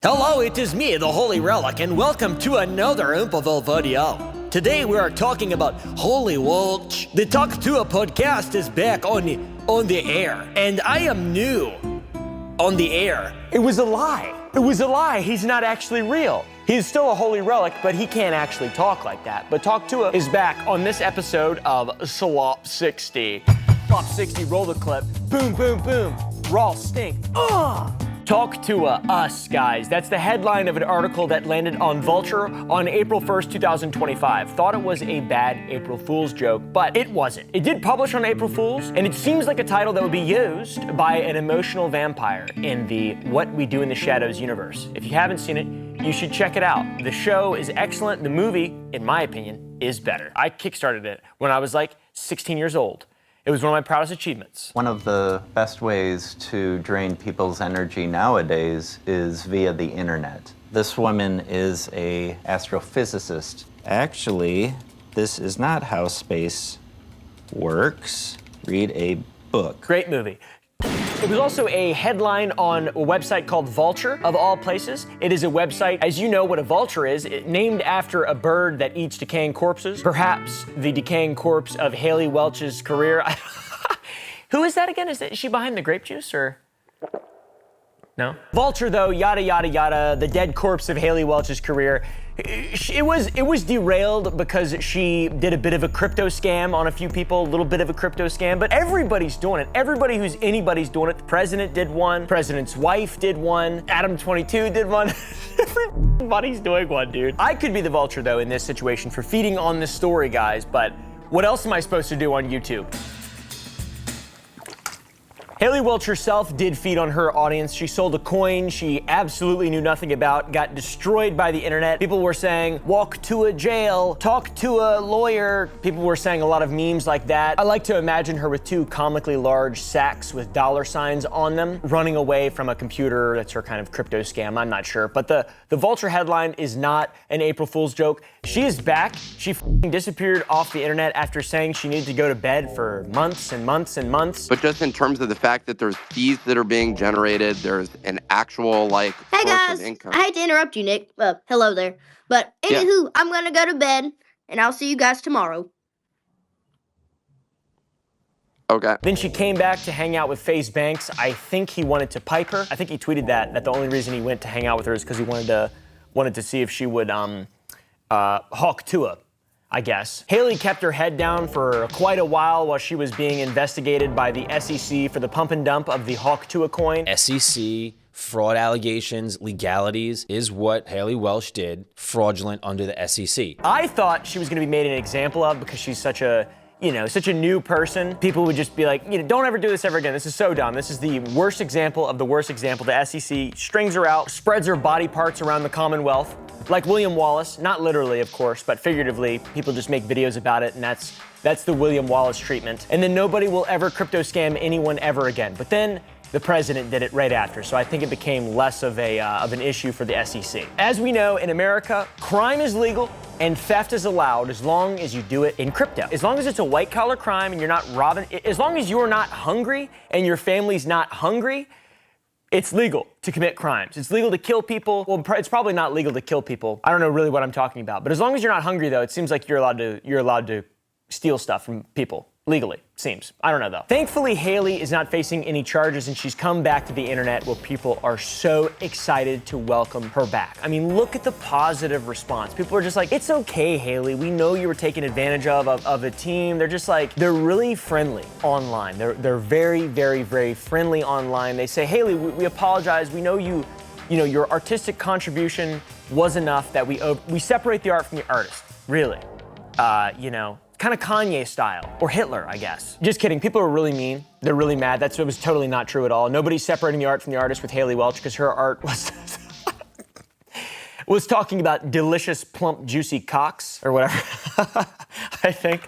Hello, it is me, the Holy Relic, and welcome to another Oompaville video. Today we are talking about Holy Welch. The Talk Tuah podcast is back on the air, and I am new on the air. It was a lie. It was a lie. He's not actually real. He's still a Holy Relic, but he can't actually talk like that. But Talk Tuah is back on this episode of Slop 60. Slop 60, roll the clip. Boom, boom, boom. Raw stink. Ugh! Talk Tuah, us, guys. That's the headline of an article that landed on Vulture on April 1st, 2025. Thought it was a bad April Fool's joke, but it wasn't. It did publish on April Fool's, and it seems like a title that would be used by an emotional vampire in the What We Do in the Shadows universe. If you haven't seen it, you should check it out. The show is excellent. The movie, in my opinion, is better. I kickstarted it when I was like 16 years old. It was one of my proudest achievements. One of the best ways to drain people's energy nowadays is via the internet. This woman is an astrophysicist. Actually, this is not how space works. Read a book. Great movie. It was also a headline on a website called Vulture, of all places. It is a website, as you know what a vulture is, named after a bird that eats decaying corpses. Perhaps the decaying corpse of Hailey Welch's career. Who is that again? Is she behind the grape juice, or? No? Vulture, though, yada, yada, yada, the dead corpse of Hailey Welch's career. It was derailed because she did a bit of a crypto scam on a few people, a little bit of a crypto scam, but everybody's doing it. Everybody who's anybody's doing it. The president did one, president's wife did one, Adam 22 did one. Everybody's doing one, dude. I could be the vulture, though, in this situation for feeding on this story, guys, but what else am I supposed to do on YouTube? Hailey Welch herself did feed on her audience. She sold a coin she absolutely knew nothing about, got destroyed by the internet. People were saying, walk to a jail, talk to a lawyer. People were saying a lot of memes like that. I like to imagine her with two comically large sacks with dollar signs on them, running away from a computer. That's her kind of crypto scam, I'm not sure. But the Vulture headline is not an April Fool's joke. She is back. She disappeared off the internet after saying she needed to go to bed for months and months and months. But just in terms of the fact that there's fees that are being generated, there's an actual Hey source guys, of income. I hate to interrupt you, Nick. Hello there. But anywho, I'm gonna go to bed, and I'll see you guys tomorrow. Okay. Then she came back to hang out with FaZe Banks. I think he wanted to pipe her. I think he tweeted that the only reason he went to hang out with her is because he wanted to see if she would hawk Tuah, I guess. Hailey kept her head down for quite a while she was being investigated by the SEC for the pump and dump of the Hawk Tuah coin. SEC, fraud allegations, legalities is what Hailey Welch did, fraudulent under the SEC. I thought she was gonna be made an example of because she's such a new person. People would just be like, don't ever do this ever again. This is so dumb. This is the worst example of the worst example. The SEC strings her out, spreads her body parts around the Commonwealth. Like William Wallace, not literally, of course, but figuratively, people just make videos about it, and that's the William Wallace treatment. And then nobody will ever crypto scam anyone ever again. But then the president did it right after, so I think it became less of an issue for the SEC. As we know, in America, crime is legal and theft is allowed as long as you do it in crypto. As long as it's a white-collar crime and you're not robbing, as long as you're not hungry and your family's not hungry, it's legal to commit crimes. It's legal to kill people. Well, it's probably not legal to kill people. I don't know really what I'm talking about. But as long as you're not hungry, though, it seems like you're allowed to steal stuff from people legally. Seems. I don't know, though. Thankfully, Hailey is not facing any charges, and she's come back to the internet where people are so excited to welcome her back. I mean, look at the positive response. People are just like, it's okay, Hailey. We know you were taken advantage of a team. They're just like, they're really friendly online. They're very, very, very friendly online. They say, Hailey, we apologize. We know your artistic contribution was enough that we separate the art from the artist. Really. Kind of Kanye style, or Hitler, I guess. Just kidding, people are really mean. They're really mad. It was totally not true at all. Nobody's separating the art from the artist with Hailey Welch because her art was talking about delicious, plump, juicy cocks, or whatever, I think.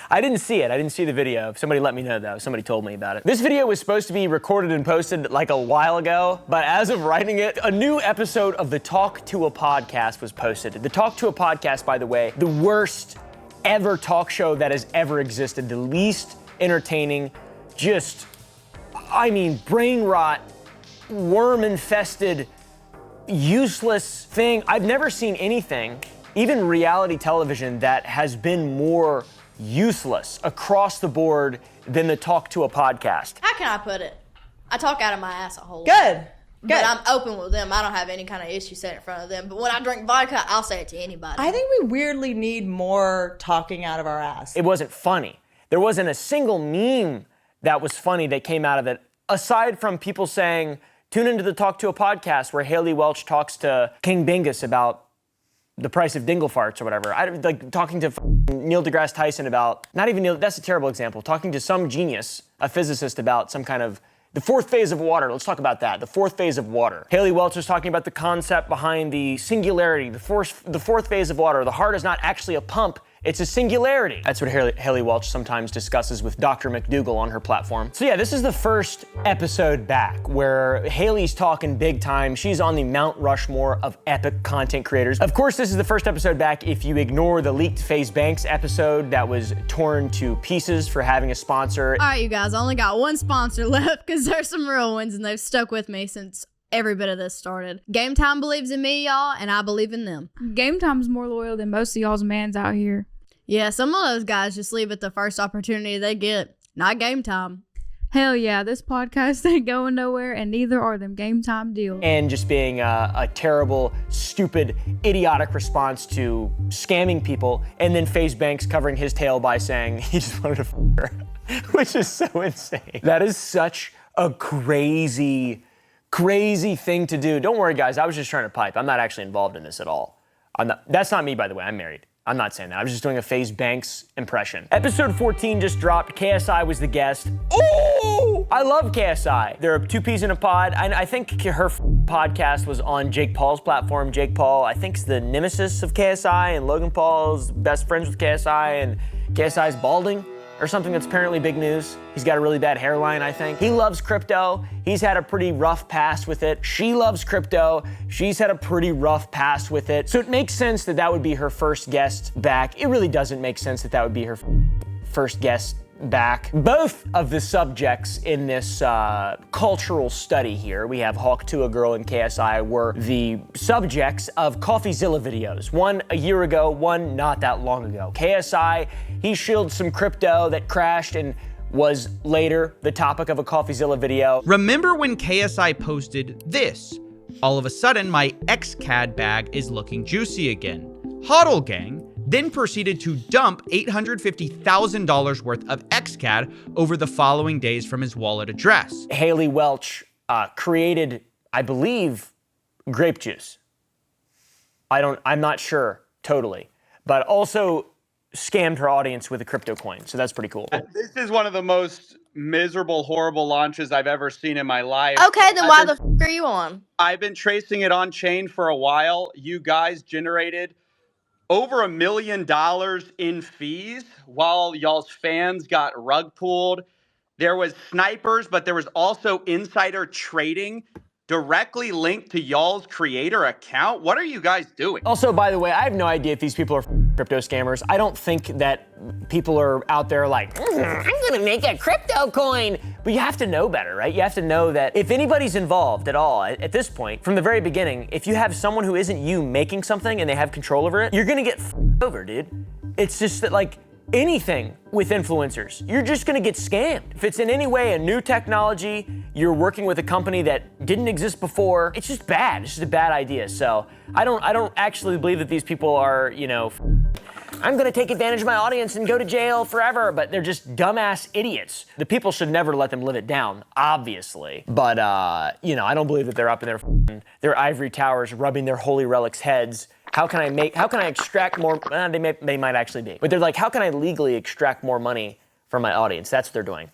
I didn't see it. I didn't see the video. Somebody let me know, though. Somebody told me about it. This video was supposed to be recorded and posted like a while ago, but as of writing it, a new episode of the Talk Tuah podcast was posted. The Talk Tuah podcast, by the way, the worst ever talk show that has ever existed, the least entertaining, brain rot, worm-infested, useless thing. I've never seen anything, even reality television, that has been more useless across the board than the Talk Tuah podcast. How can I put it? I talk out of my ass a whole lot. Good. But I'm open with them. I don't have any kind of issue saying it in front of them. But when I drink vodka, I'll say it to anybody. I think we weirdly need more talking out of our ass. It wasn't funny. There wasn't a single meme that was funny that came out of it, aside from people saying, tune into the Talk Tuah podcast where Hailey Welch talks to King Bingus about the price of dingle farts or whatever. Like talking to Neil deGrasse Tyson about, not even Neil, that's a terrible example, talking to some genius, a physicist, about some kind of the fourth phase of water. Let's talk about that. The fourth phase of water. Hailey Welch was talking about the concept behind the singularity, the fourth phase of water. The heart is not actually a pump. It's a singularity. That's what Hailey Welch sometimes discusses with Dr. McDougal on her platform. So yeah, this is the first episode back where Hailey's talking big time. She's on the Mount Rushmore of epic content creators. Of course, this is the first episode back if you ignore the leaked FaZe Banks episode that was torn to pieces for having a sponsor. All right, you guys, I only got one sponsor left because there's some real ones and they've stuck with me since every bit of this started. Game Time believes in me, y'all, and I believe in them. Game Time's more loyal than most of y'all's mans out here. Yeah, some of those guys just leave at the first opportunity they get. Not Game Time. Hell yeah, this podcast ain't going nowhere, and neither are them Game Time deals. And just being a terrible, stupid, idiotic response to scamming people, and then FaZe Banks covering his tail by saying he just wanted to f her, which is so insane. That is such a crazy thing to do. Don't worry, guys, I was just trying to pipe. I'm not actually involved in this at all. That's not me, by the way. I'm married. I'm not saying that. I was just doing a FaZe Banks impression. Episode 14 just dropped. KSI was the guest. Ooh! I love KSI. There are two peas in a pod. I think her podcast was on Jake Paul's platform. Jake Paul, I think, is the nemesis of KSI, and Logan Paul's best friends with KSI, and KSI's balding or something that's apparently big news. He's got a really bad hairline, I think. He loves crypto. He's had a pretty rough past with it. She loves crypto. She's had a pretty rough past with it. So it makes sense that that would be her first guest back. It really doesn't make sense that that would be her first guest back. Both of the subjects in this cultural study here, we have Hawk Tuah Girl and KSI, were the subjects of CoffeeZilla videos. One a year ago, one not that long ago. KSI, he shielded some crypto that crashed and was later the topic of a CoffeeZilla video. Remember when KSI posted this? All of a sudden, my XCAD bag is looking juicy again. Hodl Gang then proceeded to dump $850,000 worth of XCAD over the following days from his wallet address. Hailey Welch created, I believe, grape juice. I'm not sure totally, but also scammed her audience with a crypto coin. So that's pretty cool. This is one of the most miserable, horrible launches I've ever seen in my life. Okay, then why the f are you on? I've been tracing it on chain for a while. You guys generated over $1 million in fees while y'all's fans got rug pulled. There was snipers, but there was also insider trading directly linked to y'all's creator account. What are you guys doing? Also, by the way, I have no idea if these people are crypto scammers. I don't think that people are out there like, I'm gonna make a crypto coin. But you have to know better, right? You have to know that if anybody's involved at all at this point, from the very beginning, if you have someone who isn't you making something and they have control over it, you're gonna get over, dude. It's just that, like, anything with influencers, you're just gonna get scammed. If it's in any way a new technology, you're working with a company that didn't exist before, it's just bad. It's just a bad idea. So I don't actually believe that these people are, you know, I'm gonna take advantage of my audience and go to jail forever, but they're just dumbass idiots. The people should never let them live it down, obviously. But, you know, I don't believe that they're up in their ivory towers rubbing their holy relics heads. How can I extract more? They might actually be. But they're like, how can I legally extract more money from my audience? That's what they're doing.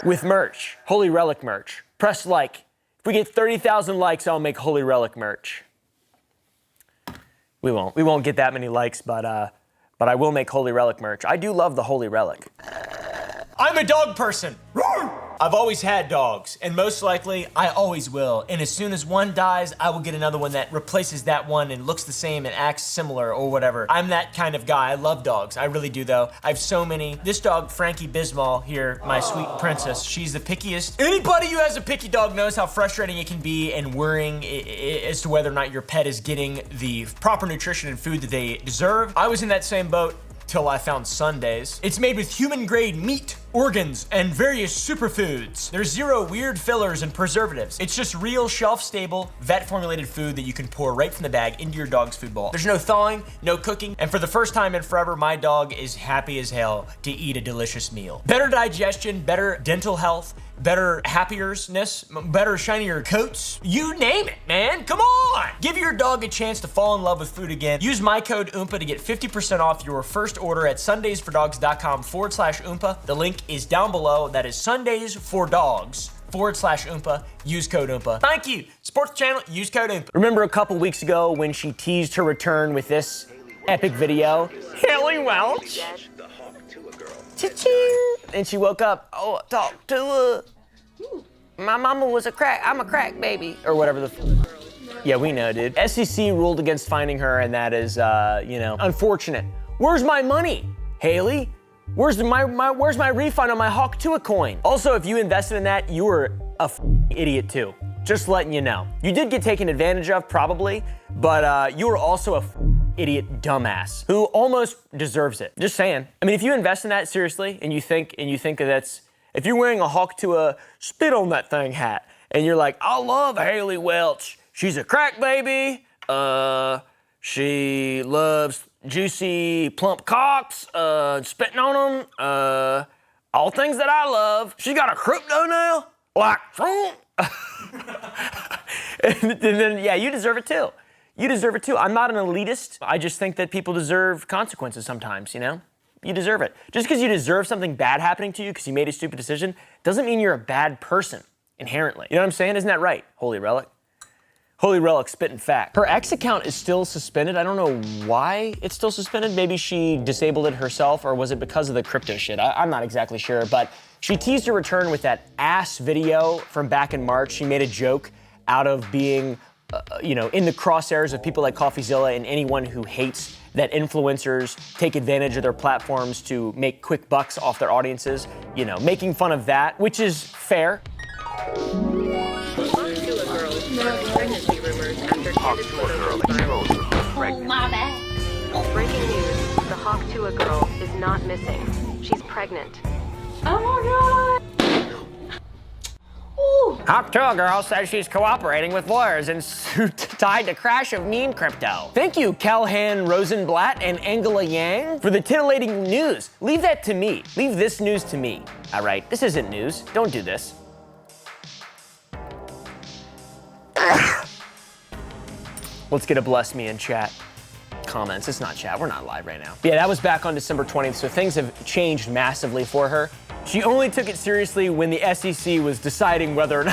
With merch, Holy Relic merch. Press like. If we get 30,000 likes, I'll make Holy Relic merch. We won't get that many likes, but I will make Holy Relic merch. I do love the Holy Relic. I'm a dog person. I've always had dogs, and most likely I always will. And as soon as one dies, I will get another one that replaces that one and looks the same and acts similar or whatever. I'm that kind of guy. I love dogs. I really do, though. I have so many. This dog, Frankie Bismol here, my sweet princess, she's the pickiest. Anybody who has a picky dog knows how frustrating it can be and worrying as to whether or not your pet is getting the proper nutrition and food that they deserve. I was in that same boat till I found Sundays. It's made with human-grade meat, organs, and various superfoods. There's 0 weird fillers and preservatives. It's just real shelf-stable, vet-formulated food that you can pour right from the bag into your dog's food bowl. There's no thawing, no cooking, and for the first time in forever, my dog is happy as hell to eat a delicious meal. Better digestion, better dental health, better happiness, better shinier coats. You name it, man. Come on. Give your dog a chance to fall in love with food again. Use my code Oompa to get 50% off your first order at sundaysfordogs.com/Oompa. The link is down below. That is sundaysfordogs.com/Oompa. Use code Oompa. Thank you. Support the channel. Use code Oompa. Remember a couple weeks ago when she teased her return with this epic video? Hailey Welch. Cha-ching. And she woke up, oh, Talk Tuah. My mama was I'm a crack baby. Or whatever the yeah, we know, dude. SEC ruled against finding her, and that is, unfortunate. Where's my money, Hailey? Where's my refund on my Talk Tuah coin? Also, if you invested in that, you were a idiot too. Just letting you know. You did get taken advantage of, probably, but you were also a idiot dumbass who almost deserves it. Just saying. I mean, if you invest in that seriously, and you think that that's, if you're wearing a Talk Tuah spit on that thing hat, and you're like, I love Hailey Welch. She's a crack baby. She loves juicy, plump cocks, spitting on them. All things that I love. She got a crypto now, like Trump. and then, yeah, you deserve it too. You deserve it too. I'm not an elitist. I just think that people deserve consequences sometimes, you know? You deserve it. Just because you deserve something bad happening to you because you made a stupid decision doesn't mean you're a bad person inherently. You know what I'm saying? Isn't that right, Holy Relic? Holy Relic spitting fact. Her X account is still suspended. I don't know why it's still suspended. Maybe she disabled it herself, or was it because of the crypto shit? I'm not exactly sure, but she teased her return with that ass video from back in March. She made a joke out of being in the crosshairs of people like CoffeeZilla and anyone who hates that influencers take advantage of their platforms to make quick bucks off their audiences, making fun of that, which is fair. Oh, my bad. Breaking news, the Talk Tuah girl is not missing. She's pregnant. Oh my God. Talk Tuah girl says she's cooperating with lawyers in suit tied to crash of meme crypto. Thank you, Calhan Rosenblatt and Angela Yang, for the titillating news. Leave that to me. Leave this news to me. All right, this isn't news. Don't do this. Let's get a bless me in chat. Comments. It's not chat. We're not live right now. Yeah, that was back on December 20th, so things have changed massively for her. She only took it seriously when the SEC was deciding whether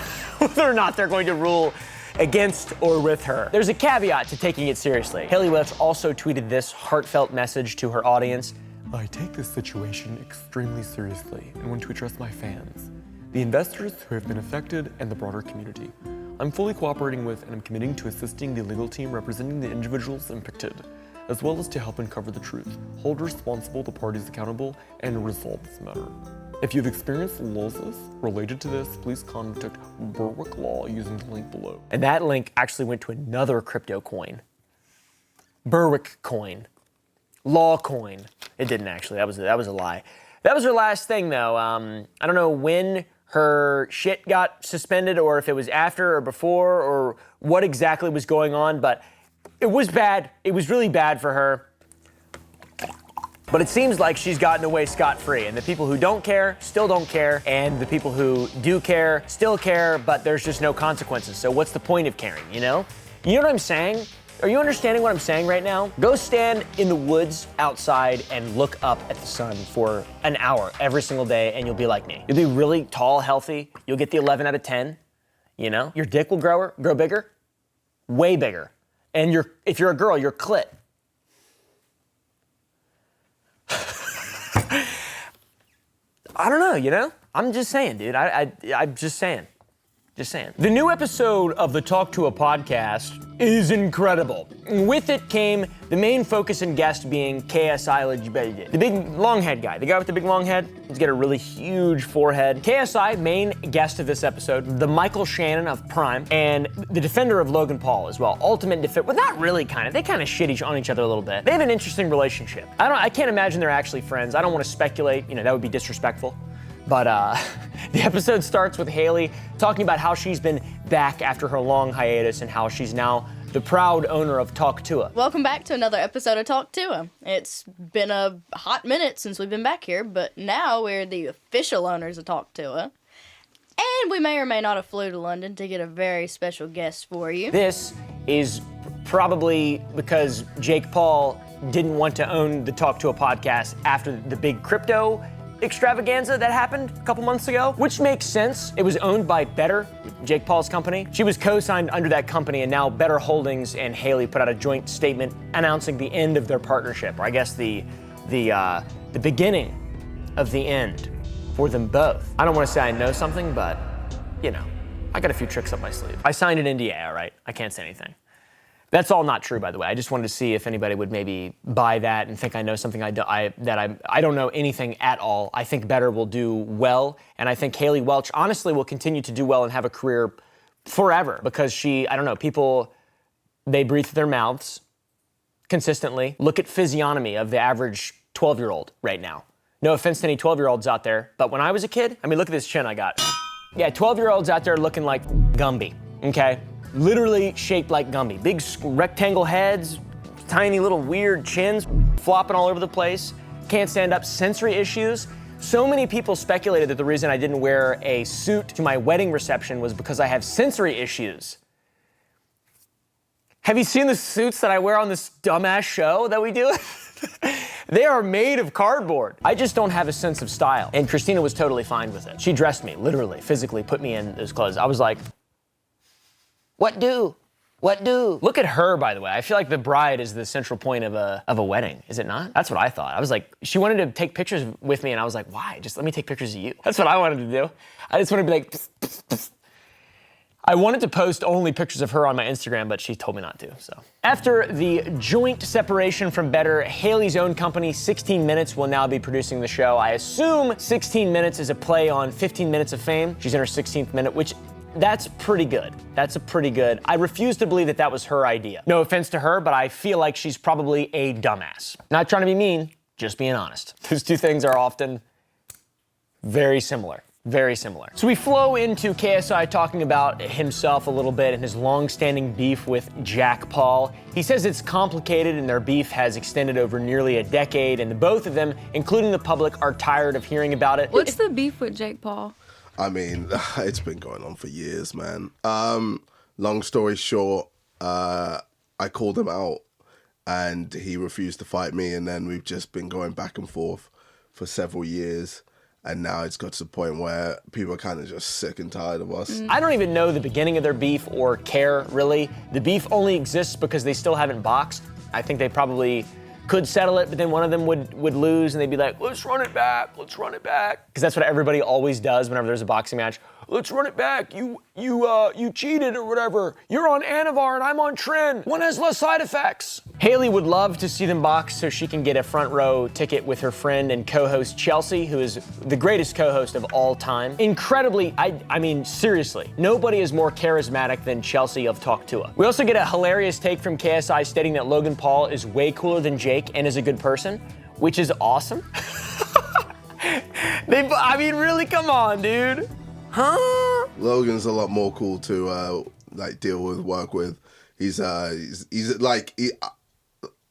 or not they're going to rule against or with her. There's a caveat to taking it seriously. Hailey Welch also tweeted this heartfelt message to her audience. I take this situation extremely seriously and want to address my fans, the investors who have been affected, and the broader community. I'm fully cooperating with and I'm committing to assisting the legal team representing the individuals impacted, as well as to help uncover the truth, hold responsible the parties accountable, and resolve this matter. If you've experienced losses related to this, please contact Berwick Law using the link below. And that link actually went to another crypto coin. Berwick coin. Law coin. It didn't actually. That was a lie. That was her last thing though. I don't know when her shit got suspended or if it was after or before or what exactly was going on, but it was bad. It was really bad for her. But it seems like she's gotten away scot-free, and the people who don't care still don't care, and the people who do care still care, but there's just no consequences. So what's the point of caring, you know? You know what I'm saying? Are you understanding what I'm saying right now? Go stand in the woods outside and look up at the sun for an hour every single day, and you'll be like me. You'll be really tall, healthy. You'll get the 11 out of 10, you know? Your dick will grow bigger, way bigger. And if you're a girl, your clit. I don't know, you know? I'm just saying, dude. I'm just saying. Just saying. The new episode of the Talk Tuah podcast is incredible. With it came the main focus and guest being KSI, the big long head guy. The guy with the big long head. He's got a really huge forehead. KSI, main guest of this episode, the Michael Shannon of Prime, and the defender of Logan Paul as well. Ultimate defender. Well, not really, kind of. They kind of shit on each other a little bit. They have an interesting relationship. I can't imagine they're actually friends. I don't want to speculate. You know, that would be disrespectful. But the episode starts with Hailey talking about how she's been back after her long hiatus and how she's now the proud owner of Talk Tuah. Welcome back to another episode of Talk Tuah. It's been a hot minute since we've been back here, but now we're the official owners of Talk Tuah. And we may or may not have flew to London to get a very special guest for you. This is probably because Jake Paul didn't want to own the Talk Tuah podcast after the big crypto extravaganza that happened a couple months ago, which makes sense. It was owned by Betr, Jake Paul's company. She was co-signed under that company, and now Betr Holdings and Hailey put out a joint statement announcing the end of their partnership, or I guess the beginning of the end for them both. I don't want to say I know something, but you know, I got a few tricks up my sleeve. I signed an NDA, all right? I can't say anything. That's all not true, by the way. I just wanted to see if anybody would maybe buy that and think I know something I don't know anything at all. I think Betr will do well, and I think Hailey Welch honestly will continue to do well and have a career forever because people, they breathe through their mouths consistently. Look at physiognomy of the average 12-year-old right now. No offense to any 12-year-olds out there, but when I was a kid, I mean, look at this chin I got. Yeah, 12-year-olds out there looking like Gumby, okay? Literally shaped like Gumby. Big rectangle heads, tiny little weird chins, flopping all over the place, can't stand up, sensory issues. So many people speculated that the reason I didn't wear a suit to my wedding reception was because I have sensory issues. Have you seen the suits that I wear on this dumbass show that we do? They are made of cardboard. I just don't have a sense of style. And Christina was totally fine with it. She dressed me, literally, physically, put me in those clothes. I was like, what do? Look at her, by the way. I feel like the bride is the central point of a wedding, is it not? That's what I thought. I was like, she wanted to take pictures with me, and I was like, why? Just let me take pictures of you. That's what I wanted to do. I just wanted to be like, pss, pss, pss. I wanted to post only pictures of her on my Instagram, but she told me not to, so. After the joint separation from Betr, Hailey's own company, 16 Minutes, will now be producing the show. I assume 16 Minutes is a play on 15 Minutes of Fame. She's in her 16th minute, which that's pretty good. I refuse to believe that that was her idea. No offense to her, but I feel like she's probably a dumbass. Not trying to be mean, just being honest. Those two things are often very similar. Very similar. So we flow into KSI talking about himself a little bit and his long-standing beef with Jack Paul. He says it's complicated and their beef has extended over nearly a decade, and the both of them, including the public, are tired of hearing about it. What's the beef with Jake Paul? I mean, it's been going on for years, man. Long story short, I called him out and he refused to fight me, and then we've just been going back and forth for several years. And now it's got to the point where people are kind of just sick and tired of us. I don't even know the beginning of their beef or care, really. The beef only exists because they still haven't boxed. I think they probably could settle it, but then one of them would lose and they'd be like, let's run it back. Because that's what everybody always does whenever there's a boxing match. Let's run it back. You cheated or whatever. You're on Anavar and I'm on Tren. One has less side effects. Hailey would love to see them box so she can get a front row ticket with her friend and co-host Chelsea, who is the greatest co-host of all time. Incredibly, I mean, seriously, nobody is more charismatic than Chelsea of Talk Tuah. We also get a hilarious take from KSI stating that Logan Paul is way cooler than Jake and is a good person, which is awesome. I mean, really, come on, dude. Huh? Logan's a lot more cool to deal with, work with. He's like,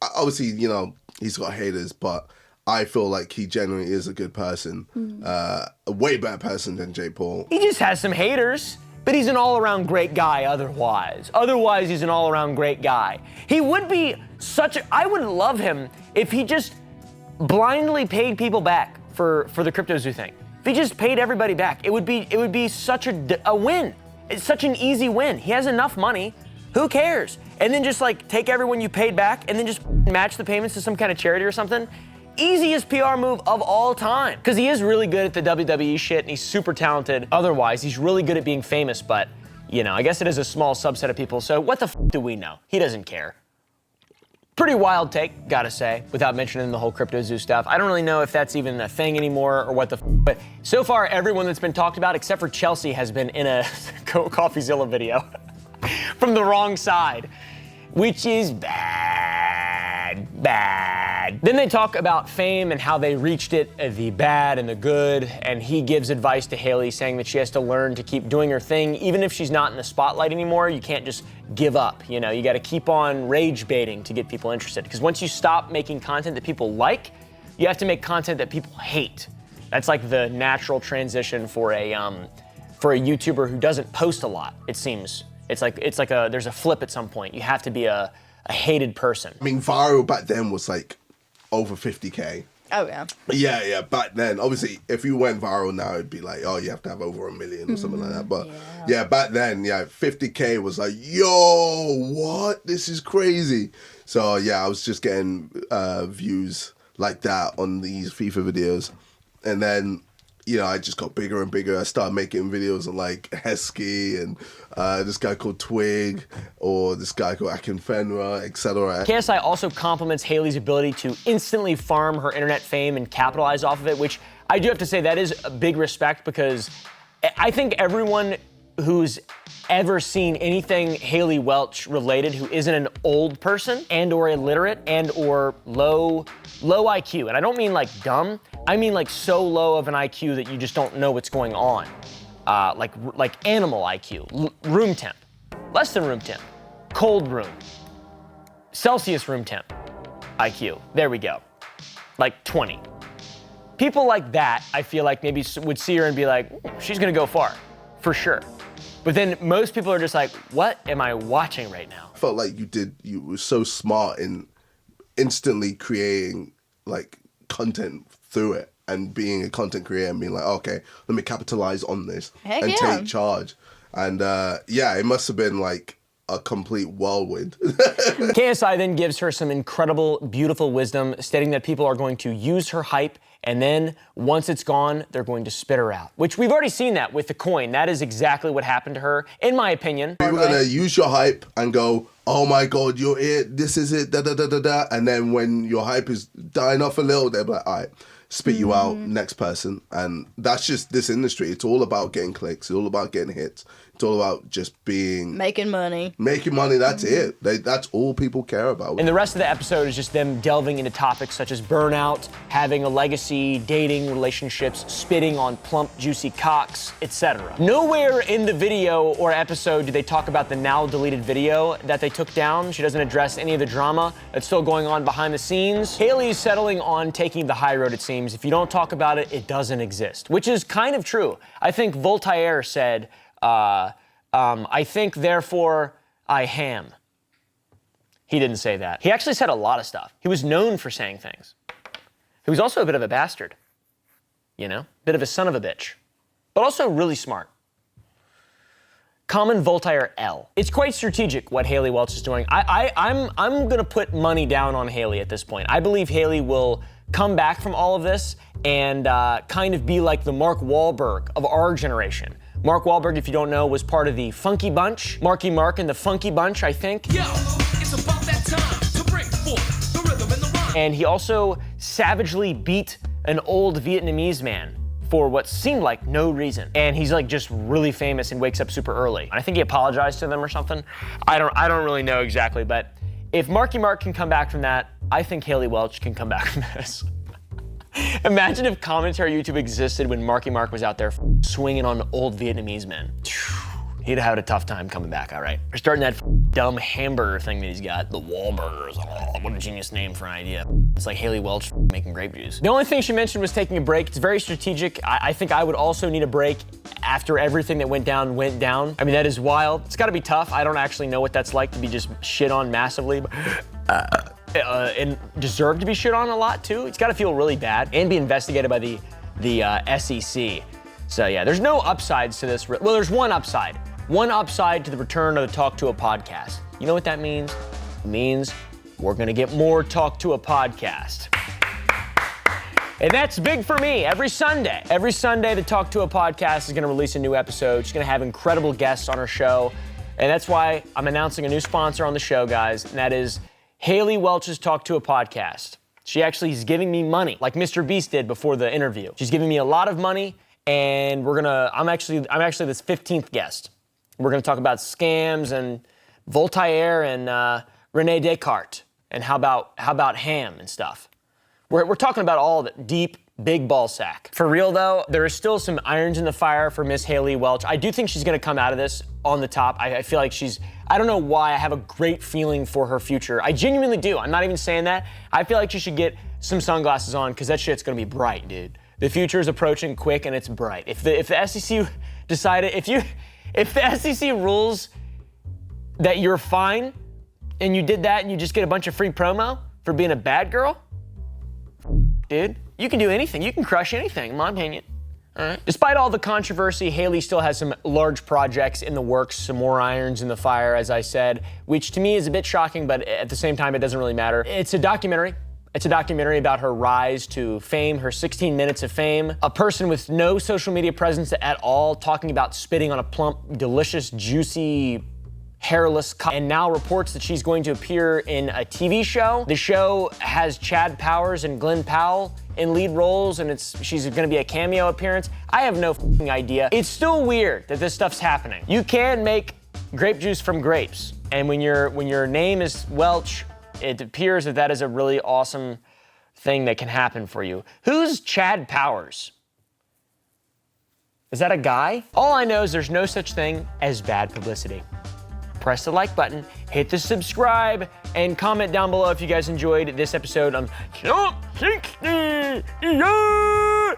obviously, you know, he's got haters, but I feel like he genuinely is a good person, a way better person than Jake Paul. He just has some haters, but he's an all-around great guy otherwise. Otherwise, he's an all-around great guy. He would be I would love him if he just blindly paid people back for the CryptoZoo thing. If he just paid everybody back, it would be such a win. It's such an easy win. He has enough money. Who cares? And then just like take everyone you paid back and then just match the payments to some kind of charity or something. easiest PR move of all time. Because he is really good at the WWE shit and he's super talented. Otherwise, he's really good at being famous, but, you know, I guess it is a small subset of people, so what the f do we know? He doesn't care. Pretty wild take, gotta say, without mentioning the whole CryptoZoo stuff. I don't really know if that's even a thing anymore or what the f, but so far everyone that's been talked about, except for Chelsea, has been in a CoffeeZilla video from the wrong side, which is bad. Then they talk about fame and how they reached it, the bad and the good, and he gives advice to Hailey saying that she has to learn to keep doing her thing, even if she's not in the spotlight anymore. You can't just give up, you know, you gotta keep on rage baiting to get people interested, because once you stop making content that people like, you have to make content that people hate. That's like the natural transition for a YouTuber who doesn't post a lot, it seems. It's like there's a flip at some point. You have to be a hated person. I mean, viral back then was like over 50K. Oh, yeah. Yeah, back then. Obviously, if you went viral now, it'd be like, oh, you have to have over 1 million or something like that. But yeah, back then, 50K was like, yo, what? This is crazy. So yeah, I was just getting views like that on these FIFA videos. And then, you know, I just got bigger and bigger. I started making videos on like Heskey and this guy called Twig or this guy called Akinfenwa, etc. KSI also compliments Hailey's ability to instantly farm her internet fame and capitalize off of it, which I do have to say that is a big respect, because I think everyone who's ever seen anything Hailey Welch related who isn't an old person and or illiterate and or low IQ, and I don't mean like dumb, I mean like so low of an IQ that you just don't know what's going on. Like animal IQ, room temp, less than room temp, cold room, Celsius room temp IQ, there we go, like 20. People like that, I feel like maybe would see her and be like, she's gonna go far, for sure. But then most people are just like, what am I watching right now? I felt like you were so smart in instantly creating like content through it and being a content creator and being like, okay, let me capitalize on this and take charge. And yeah, it must have been like a complete whirlwind. KSI then gives her some incredible, beautiful wisdom, stating that people are going to use her hype, and then once it's gone, they're going to spit her out. Which we've already seen that with the coin. That is exactly what happened to her, in my opinion. People are gonna use your hype and go, oh my God, you're it, this is it, da da da da da. And then when your hype is dying off a little, they're like, all right, spit you out, next person. And that's just this industry. It's all about getting clicks. It's all about getting hits. It's all about just making money. Making money, that's it. That's all people care about. And the rest of the episode is just them delving into topics such as burnout, having a legacy, dating, relationships, spitting on plump, juicy cocks, etc. Nowhere in the video or episode do they talk about the now deleted video that they took down. She doesn't address any of the drama that's still going on behind the scenes. Hailey's settling on taking the high road, it seems. If you don't talk about it, it doesn't exist, which is kind of true. I think Voltaire said, I think, therefore, I ham. He didn't say that. He actually said a lot of stuff. He was known for saying things. He was also a bit of a bastard, you know, bit of a son of a bitch, but also really smart. Common Voltaire L. It's quite strategic what Hailey Welch is doing. I'm gonna put money down on Hailey at this point. I believe Hailey will come back from all of this and kind of be like the Mark Wahlberg of our generation. Mark Wahlberg, if you don't know, was part of the Funky Bunch. Marky Mark and the Funky Bunch, I think. Yo, it's about that time to bring forth the rhythm and the rhyme. And he also savagely beat an old Vietnamese man for what seemed like no reason. And he's like just really famous and wakes up super early. I think he apologized to them or something. I don't really know exactly, but if Marky Mark can come back from that, I think Hailey Welch can come back from this. Imagine if commentary YouTube existed when Marky Mark was out there swinging on old Vietnamese men. He'd have had a tough time coming back, all right? Or starting that dumb hamburger thing that he's got, the Wahlburgers. Oh, what a genius name for an idea. It's like Hailey Welch making grape juice. The only thing she mentioned was taking a break. It's very strategic. I think I would also need a break after everything that went down. I mean, that is wild. It's gotta be tough. I don't actually know what that's like to be just shit on massively. And deserve to be shit on a lot too. It's gotta feel really bad and be investigated by the SEC. So yeah, there's no upsides to this. Well, there's one upside. One upside to the return of the Talk Tuah podcast. You know what that means? It means we're gonna get more Talk Tuah podcast. And that's big for me every Sunday. Every Sunday, the Talk Tuah podcast is going to release a new episode. She's going to have incredible guests on her show. And that's why I'm announcing a new sponsor on the show, guys. And that is Hailey Welch's Talk Tuah podcast. She actually is giving me money, like Mr. Beast did before the interview. She's giving me a lot of money, and I'm actually this 15th guest. We're going to talk about scams and Voltaire and Rene Descartes. And how about ham and stuff. We're talking about all of it, deep, big ball sack. For real though, there are still some irons in the fire for Miss Hailey Welch. I do think she's gonna come out of this on the top. I feel like I don't know why, I have a great feeling for her future. I genuinely do, I'm not even saying that. I feel like she should get some sunglasses on because that shit's gonna be bright, dude. The future is approaching quick and it's bright. If the SEC decided, if the SEC rules that you're fine and you did that and you just get a bunch of free promo for being a bad girl, dude, you can do anything. You can crush anything, in my opinion. All right. Despite all the controversy, Hailey still has some large projects in the works, some more irons in the fire, as I said, which to me is a bit shocking, but at the same time, it doesn't really matter. It's a documentary. It's a documentary about her rise to fame, her 16 minutes of fame. A person with no social media presence at all, talking about spitting on a plump, delicious, juicy, hairless cup, and now reports that she's going to appear in a TV show. The show has Chad Powers and Glenn Powell in lead roles, and she's gonna be a cameo appearance. I have no fucking idea. It's still weird that this stuff's happening. You can make grape juice from grapes, and when your name is Welch, it appears that is a really awesome thing that can happen for you. Who's Chad Powers? Is that a guy? All I know is there's no such thing as bad publicity. Press the like button, hit the subscribe, and comment down below if you guys enjoyed this episode of Top 60. Go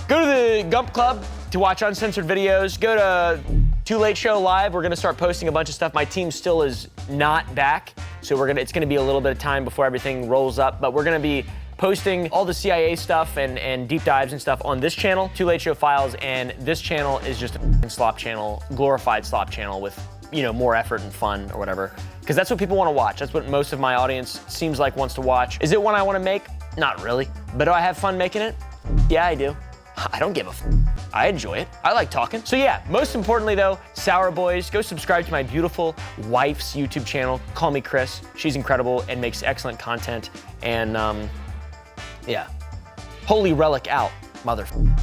to the Gump Club to watch uncensored videos. Go to Too Late Show Live. We're gonna start posting a bunch of stuff. My team still is not back, so it's gonna be a little bit of time before everything rolls up, but we're gonna be posting all the CIA stuff and deep dives and stuff on this channel, Too Late Show Files, and this channel is just a slop channel, glorified slop channel with, more effort and fun or whatever. Because that's what people want to watch. That's what most of my audience seems like wants to watch. Is it one I want to make? Not really. But do I have fun making it? Yeah, I do. I don't give a f. I enjoy it. I like talking. So yeah, most importantly though, Sour Boys, go subscribe to my beautiful wife's YouTube channel. Call me Chris. She's incredible and makes excellent content. And yeah. Holy relic out, motherfuckers.